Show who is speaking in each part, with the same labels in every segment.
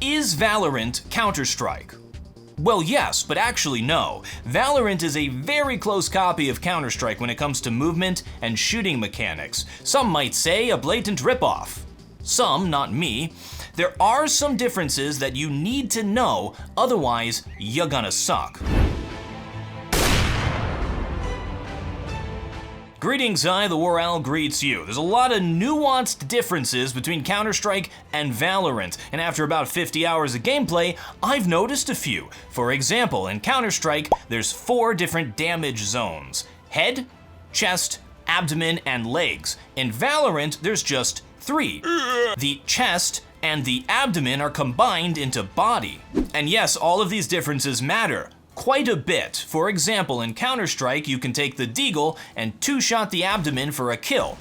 Speaker 1: Is Valorant Counter-Strike? Well, yes, but actually no. Valorant is a very close copy of Counter-Strike when it comes to movement and shooting mechanics. Some might say a blatant ripoff. Some, not me. There are some differences that you need to know, otherwise you're gonna suck. Greetings, TheWarOwl greets you. There's a lot of nuanced differences between Counter-Strike and Valorant, and after about 50 hours of gameplay, I've noticed a few. For example, in Counter-Strike, there's 4 different damage zones: head, chest, abdomen, and legs. In Valorant, there's just 3. The chest and the abdomen are combined into body. And yes, all of these differences matter quite a bit. For example, in Counter-Strike, you can take the deagle and 2-shot the abdomen for a kill.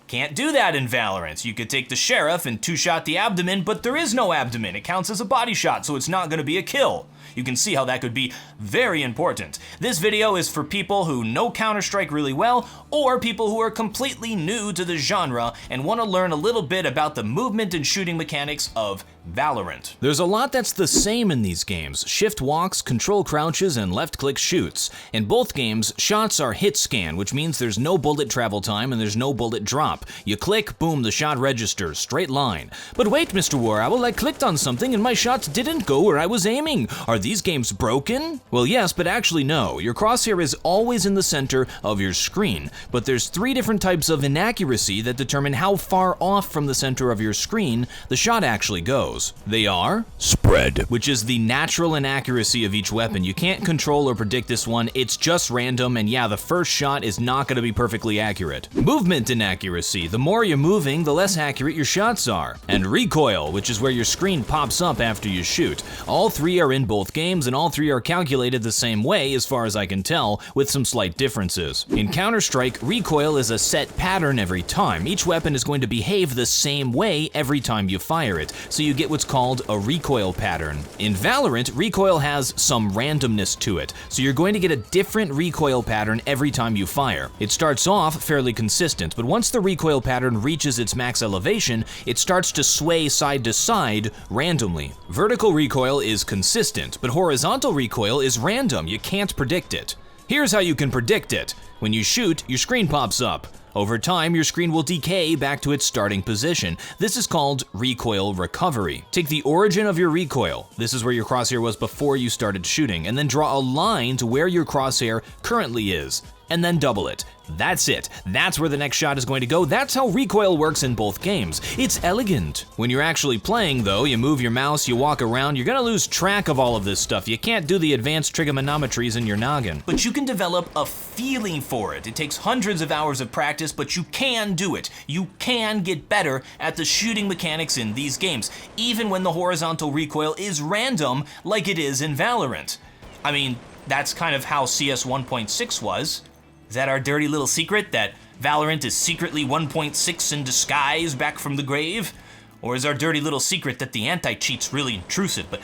Speaker 1: Can't do that in Valorant. You could take the sheriff and 2-shot the abdomen, but there is no abdomen. It counts as a body shot, so it's not gonna be a kill. You can see how that could be very important. This video is for people who know Counter-Strike really well, or people who are completely new to the genre and want to learn a little bit about the movement and shooting mechanics of Valorant. There's a lot that's the same in these games: shift walks, control crouches, and left-click shoots. In both games, shots are hit scan, which means there's no bullet travel time and there's no bullet drop. You click, boom, the shot registers, straight line. But wait, Mr. TheWarOwl, I clicked on something and my shots didn't go where I was aiming. Are these games broken? Well, yes, but actually no. Your crosshair is always in the center of your screen, but there's 3 different types of inaccuracy that determine how far off from the center of your screen the shot actually goes. They are spread, which is the natural inaccuracy of each weapon. You can't control or predict this one, it's just random, and yeah, the first shot is not going to be perfectly accurate. Movement inaccuracy: the more you're moving, the less accurate your shots are. And recoil, which is where your screen pops up after you shoot. All 3 are in both games, and all 3 are calculated the same way as far as I can tell, with some slight differences. In Counter-Strike, recoil is a set pattern every time. Each weapon is going to behave the same way every time you fire it, so you get what's called a recoil pattern. In Valorant, recoil has some randomness to it, so you're going to get a different recoil pattern every time you fire. It starts off fairly consistent, but once the recoil pattern reaches its max elevation, it starts to sway side to side randomly. Vertical recoil is consistent, but horizontal recoil is random. You can't predict it. Here's how you can predict it. When you shoot, your screen pops up. Over time, your screen will decay back to its starting position. This is called recoil recovery. Take the origin of your recoil. This is where your crosshair was before you started shooting, and then draw a line to where your crosshair currently is, and then double it. That's it. That's where the next shot is going to go. That's how recoil works in both games. It's elegant. When you're actually playing, though, you move your mouse, you walk around, you're gonna lose track of all of this stuff. You can't do the advanced trigonometries in your noggin. But you can develop a feeling for it. It takes hundreds of hours of practice, but you can do it. You can get better at the shooting mechanics in these games, even when the horizontal recoil is random like it is in Valorant. I mean, that's kind of how CS 1.6 was. Is that our dirty little secret, that Valorant is secretly 1.6 in disguise back from the grave? Or is our dirty little secret that the anti-cheat's really intrusive? But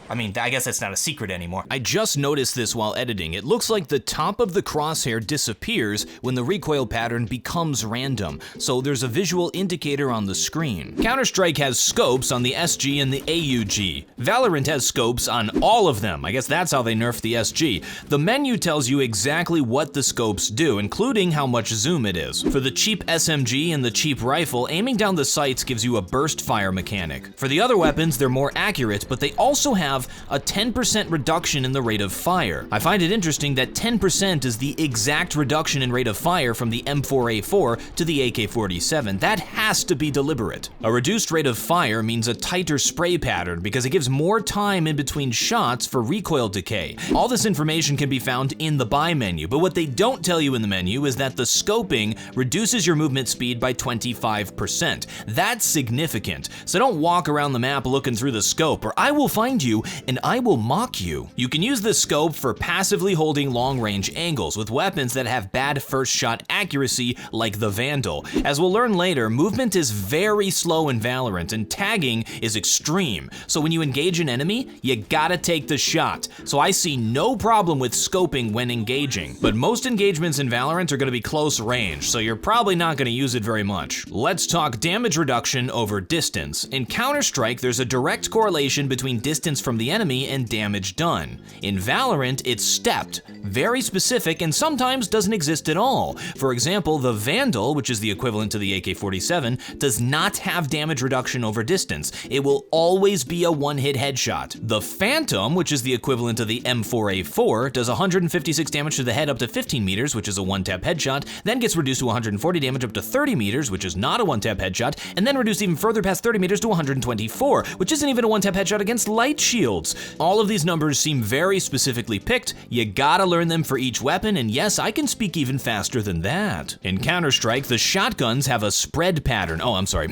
Speaker 1: I mean, I guess that's not a secret anymore. I just noticed this while editing. It looks like the top of the crosshair disappears when the recoil pattern becomes random, so there's a visual indicator on the screen. Counter-Strike has scopes on the SG and the AUG. Valorant has scopes on all of them. I guess that's how they nerfed the SG. The menu tells you exactly what the scopes do, including how much zoom it is. For the cheap SMG and the cheap rifle, aiming down the sights gives you a burst fire mechanic. For the other weapons, they're more accurate, but they also have a 10% reduction in the rate of fire. I find it interesting that 10% is the exact reduction in rate of fire from the M4A4 to the AK-47. That has to be deliberate. A reduced rate of fire means a tighter spray pattern because it gives more time in between shots for recoil decay. All this information can be found in the buy menu, but what they don't tell you in the menu is that the scoping reduces your movement speed by 25%. That's significant, so don't walk around the map looking through the scope, or I will find you and I will mock you. You can use the scope for passively holding long-range angles with weapons that have bad first-shot accuracy like the Vandal. As we'll learn later, movement is very slow in Valorant, and tagging is extreme. So when you engage an enemy, you gotta take the shot. So I see no problem with scoping when engaging. But most engagements in Valorant are gonna be close range, so you're probably not gonna use it very much. Let's talk damage reduction over distance. In Counter-Strike, there's a direct correlation between distance from the enemy and damage done. In Valorant, it's stepped, very specific, and sometimes doesn't exist at all. For example, the Vandal, which is the equivalent to the AK-47, does not have damage reduction over distance. It will always be a one-hit headshot. The Phantom, which is the equivalent to the M4A4, does 156 damage to the head up to 15 meters, which is a one-tap headshot, then gets reduced to 140 damage up to 30 meters, which is not a one-tap headshot, and then reduced even further past 30 meters to 124, which isn't even a one-tap headshot against light shields. All of these numbers seem very specifically picked. You gotta learn them for each weapon, and yes, I can speak even faster than that. In Counter-Strike, the shotguns have a spread pattern. Oh, I'm sorry.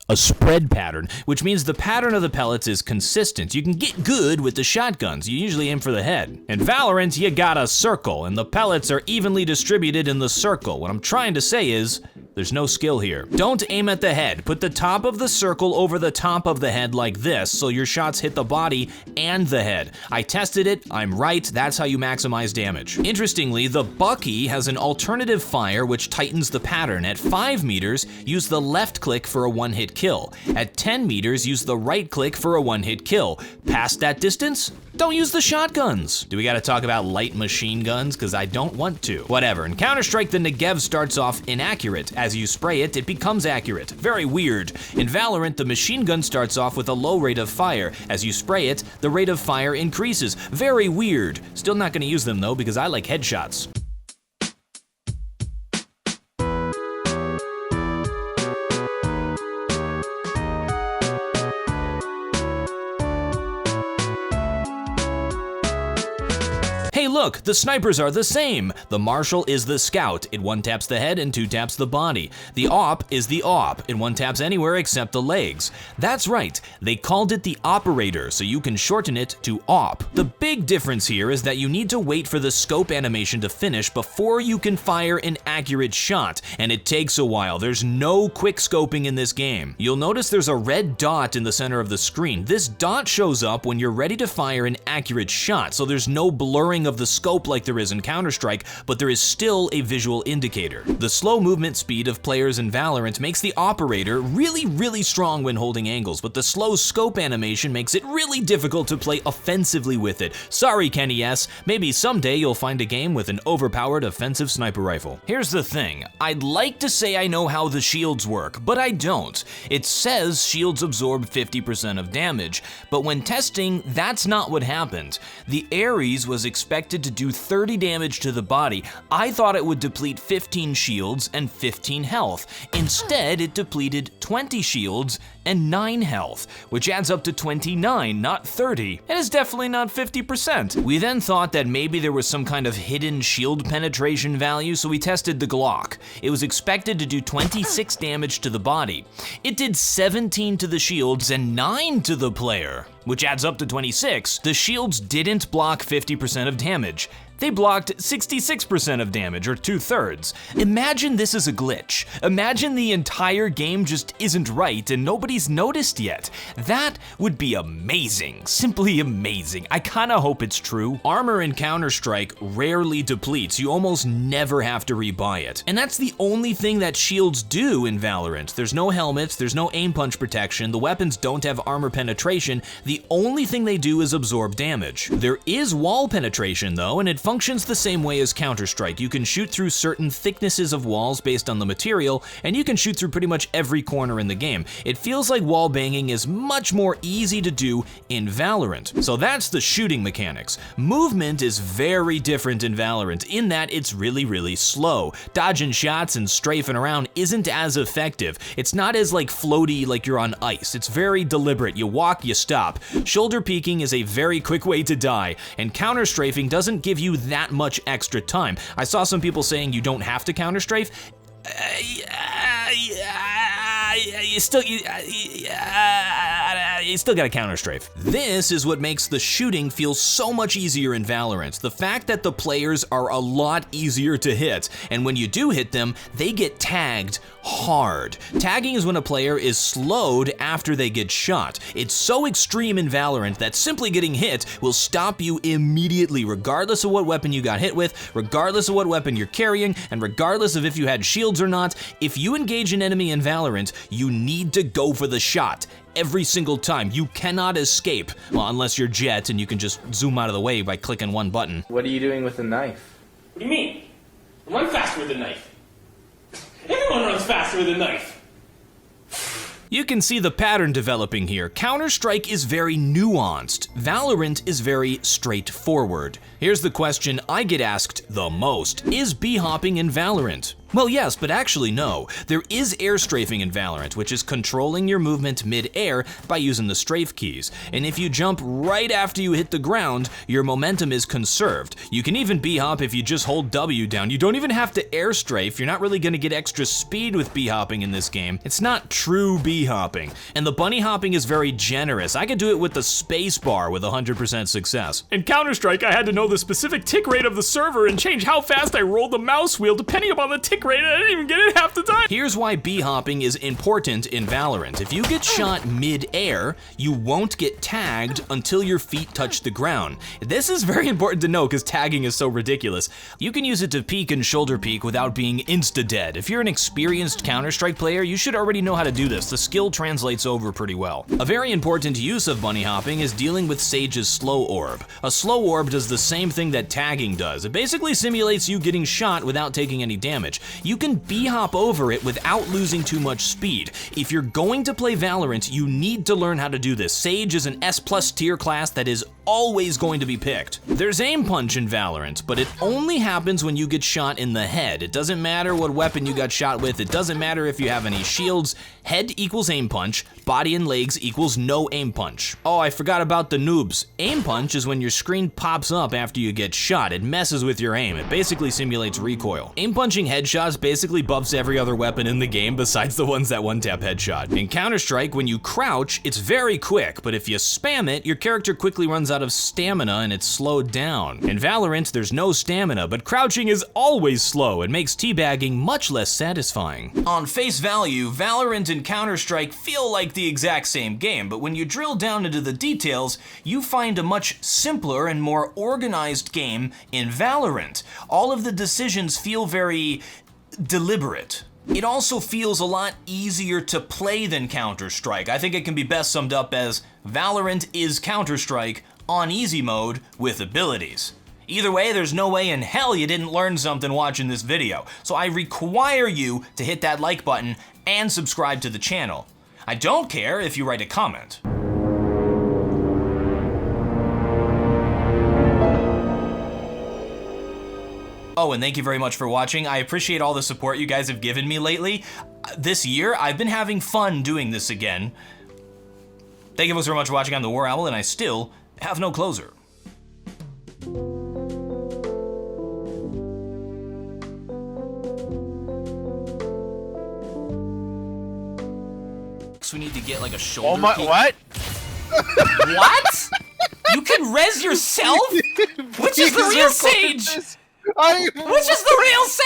Speaker 1: A spread pattern, which means the pattern of the pellets is consistent. You can get good with the shotguns. You usually aim for the head. In Valorant, you got a circle, and the pellets are evenly distributed in the circle. What I'm trying to say is, there's no skill here. Don't aim at the head. Put the top of the circle over the top of the head like this, so your shots hit the body and the head. I tested it, I'm right, that's how you maximize damage. Interestingly, the Bucky has an alternative fire which tightens the pattern. At 5 meters, use the left click for a one-hit kill. At 10 meters, use the right click for a one-hit kill. Past that distance, don't use the shotguns. Do we gotta talk about light machine guns? Cause I don't want to. Whatever, in Counter-Strike, the Negev starts off inaccurate. As you spray it, it becomes accurate. Very weird. In Valorant, the machine gun starts off with a low rate of fire. As you spray it, the rate of fire increases. Very weird. Still not gonna use them though, because I like headshots. Hey look, the snipers are the same. The Marshal is the scout. It one-taps the head and two-taps the body. The Op is the Op. It one-taps anywhere except the legs. That's right, they called it the Operator, so you can shorten it to Op. The big difference here is that you need to wait for the scope animation to finish before you can fire an accurate shot, and it takes a while. There's no quick scoping in this game. You'll notice there's a red dot in the center of the screen. This dot shows up when you're ready to fire an accurate shot, so there's no blurring of the scope like there is in Counter-Strike, but there is still a visual indicator. The slow movement speed of players in Valorant makes the Operator really strong when holding angles, but the slow scope animation makes it really difficult to play offensively with it. Sorry, Kenny S. Maybe someday you'll find a game with an overpowered offensive sniper rifle. Here's the thing, I'd like to say I know how the shields work, but I don't. It says shields absorb 50% of damage, but when testing, that's not what happened. The Ares was expected to do 30 damage to the body. I thought it would deplete 15 shields and 15 health. Instead, it depleted 20 shields and 9 health, which adds up to 29, not 30, and is definitely not 50%. We then thought that maybe there was some kind of hidden shield penetration value, so we tested the Glock. It was expected to do 26 damage to the body. It did 17 to the shields and 9 to the player, which adds up to 26. The shields didn't block 50% of damage. They blocked 66% of damage, or 2/3. Imagine this is a glitch. Imagine the entire game just isn't right and nobody's noticed yet. That would be amazing, simply amazing. I kinda hope it's true. Armor in Counter-Strike rarely depletes. You almost never have to rebuy it. And that's the only thing that shields do in Valorant. There's no helmets, there's no aim punch protection, the weapons don't have armor penetration. The only thing they do is absorb damage. There is wall penetration though, and it functions the same way as Counter-Strike. You can shoot through certain thicknesses of walls based on the material, and you can shoot through pretty much every corner in the game. It feels like wall banging is much more easy to do in Valorant. So that's the shooting mechanics. Movement is very different in Valorant in that it's really slow. Dodging shots and strafing around isn't as effective. It's not as floaty like you're on ice. It's very deliberate. You walk, you stop. Shoulder peeking is a very quick way to die, and counter strafing doesn't give you that much extra time. I saw some people saying you don't have to counter strafe. you still gotta counter-strafe. This is what makes the shooting feel so much easier in Valorant. The fact that the players are a lot easier to hit, and when you do hit them, they get tagged hard. Tagging is when a player is slowed after they get shot. It's so extreme in Valorant that simply getting hit will stop you immediately, regardless of what weapon you got hit with, regardless of what weapon you're carrying, and regardless of if you had shields or not. If you engage an enemy in Valorant, you need to go for the shot. Every single time. You cannot escape. Well, unless you're Jet and you can just zoom out of the way by clicking one button.
Speaker 2: What are you doing with a knife?
Speaker 3: What do you mean? Run faster with a knife. Everyone runs faster with a knife.
Speaker 1: You can see the pattern developing here. Counter-Strike is very nuanced. Valorant is very straightforward. Here's the question I get asked the most. Is B-hopping in Valorant? Well, yes, but actually no. There is air strafing in Valorant, which is controlling your movement mid-air by using the strafe keys. And if you jump right after you hit the ground, your momentum is conserved. You can even B-hop if you just hold W down. You don't even have to air strafe. You're not really gonna get extra speed with B-hopping in this game. It's not true B-hopping. And the bunny hopping is very generous. I could do it with the space bar with 100% success.
Speaker 3: In Counter-Strike, I had to know the specific tick rate of the server and change how fast I rolled the mouse wheel depending upon the tick rate, and I didn't even get it half the time.
Speaker 1: Here's why B-hopping is important in Valorant. If you get shot mid-air, you won't get tagged until your feet touch the ground. This is very important to know because tagging is so ridiculous. You can use it to peek and shoulder peek without being insta-dead. If you're an experienced Counter-Strike player, you should already know how to do this. The skill translates over pretty well. A very important use of bunny hopping is dealing with Sage's slow orb. A slow orb does the same thing that tagging does. It basically simulates you getting shot without taking any damage. You can B-hop over it without losing too much speed. If you're going to play Valorant, you need to learn how to do this. Sage is an S+ tier class that is always going to be picked. There's aim punch in Valorant, but it only happens when you get shot in the head. It doesn't matter what weapon you got shot with, it doesn't matter if you have any shields. Head equals aim punch, body and legs equals no aim punch. Oh, I forgot about the noobs. Aim punch is when your screen pops up after you get shot. It messes with your aim. It basically simulates recoil. Aim punching headshots basically buffs every other weapon in the game besides the ones that one-tap headshot. In Counter-Strike, when you crouch, it's very quick, but if you spam it, your character quickly runs out of stamina and it's slowed down. In Valorant, there's no stamina, but crouching is always slow. It makes teabagging much less satisfying. On face value, Valorant and Counter-Strike feel like the exact same game, but when you drill down into the details, you find a much simpler and more organized game in Valorant. All of the decisions feel very deliberate. It also feels a lot easier to play than Counter-Strike. I think it can be best summed up as Valorant is Counter-Strike on easy mode with abilities. Either way, there's no way in hell you didn't learn something watching this video, so I require you to hit that like button and subscribe to the channel. I don't care if you write a comment. Oh, and thank you very much for watching. I appreciate all the support you guys have given me lately. This year, I've been having fun doing this again. Thank you so much for watching. I'm TheWarOwl, and I still have no closer. So we need to get like a shoulder.
Speaker 4: Oh my,
Speaker 1: peek.
Speaker 4: what?
Speaker 1: What? You can res yourself? Which is the real Sage? Which is the real Sage?